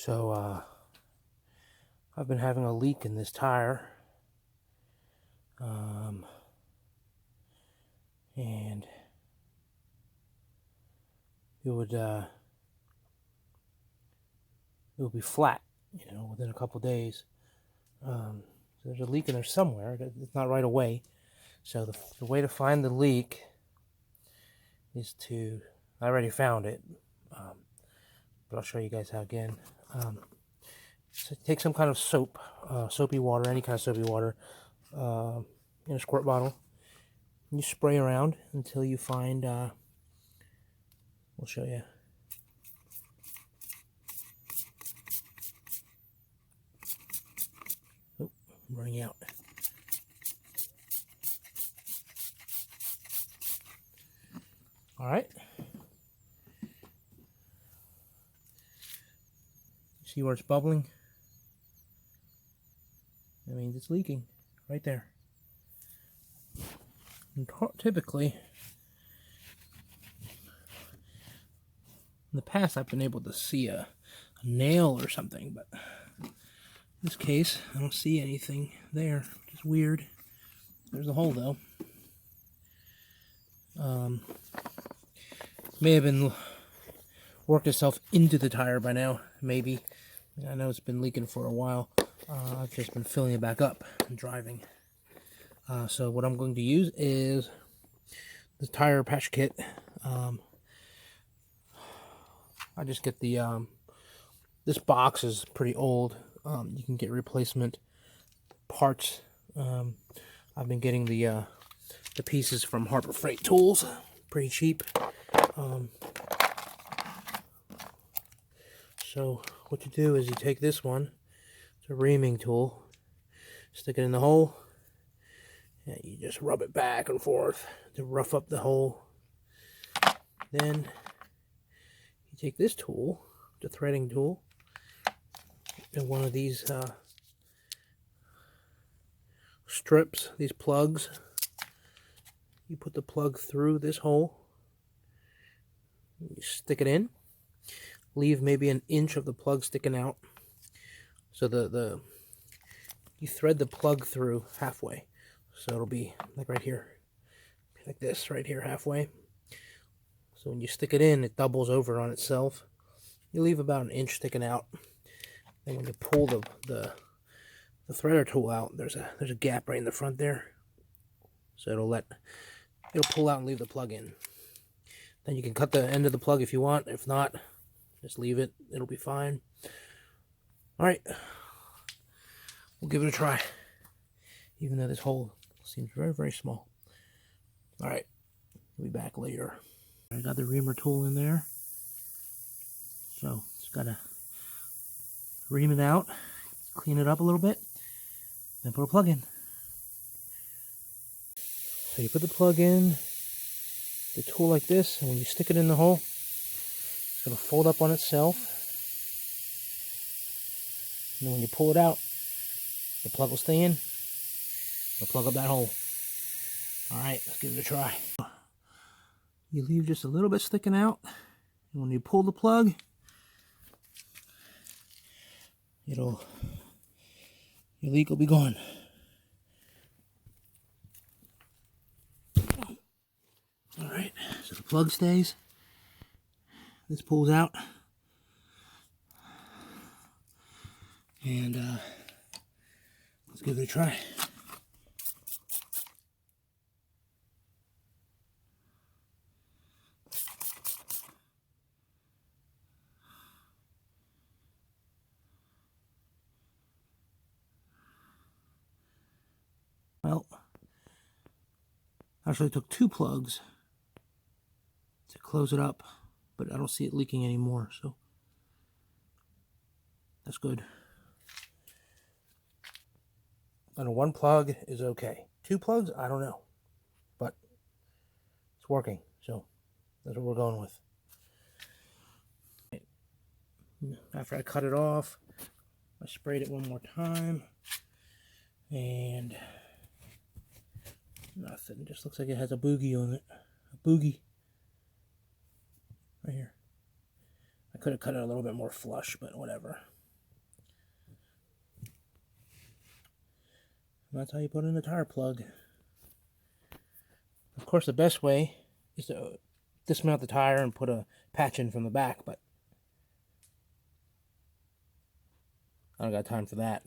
So I've been having a leak in this tire, and it would be flat, within a couple days. So there's a leak in there somewhere. It's not right away. So the way to find the leak is I already found it, but I'll show you guys how again. So take some kind of soap, soapy water, any kind of soapy water, in a squirt bottle. And you spray around until you find, we'll show you. Oh, I'm running out. All right. See where it's bubbling? That means it's leaking right there. And typically, in the past, I've been able to see a nail or something, but in this case, I don't see anything there, which is weird. There's a hole though. May have been worked itself into the tire by now, maybe. I know it's been leaking for a while. I've just been filling it back up and driving. So what I'm going to use is the tire patch kit. I just get the, this box is pretty old. You can get replacement parts. I've been getting the pieces from Harbor Freight Tools, pretty cheap. So what you do is you take this one, it's a reaming tool, stick it in the hole, and you just rub it back and forth to rough up the hole. Then you take this tool, the threading tool, and one of these strips, these plugs, you put the plug through this hole, you stick it in, leave maybe an inch of the plug sticking out, so you thread the plug through halfway, so it'll be like right here, like this right here, halfway. So when you stick it in, it doubles over on itself. You leave about an inch sticking out. Then when you pull the threader tool out, there's a gap right in the front there, so it'll pull out and leave the plug in. Then you can cut the end of the plug if you want. If not, just leave it. It'll be fine. All right, we'll give it a try, even though this hole seems very, very small. All right, we'll be back later. I got the reamer tool in there, so just gotta ream it out, clean it up a little bit, then put a plug in. So you put the plug in the tool like this, and when you stick it in the hole, it's going to fold up on itself. And then when you pull it out, the plug will stay in. It'll plug up that hole. Alright, let's give it a try. You leave just a little bit sticking out, and when you pull the plug, your leak will be gone. Alright, so the plug stays. This pulls out. And let's give it a try. Well, actually it took 2 plugs to close it up, but I don't see it leaking anymore, so that's good. I know 1 plug is okay. 2 plugs, I don't know, but it's working, so that's what we're going with. After I cut it off, I sprayed it one more time, and nothing. It just looks like it has a boogie on it. A boogie. Right here. I could have cut it a little bit more flush, but whatever. And that's how you put in the tire plug. Of course, the best way is to dismount the tire and put a patch in from the back, but I don't got time for that.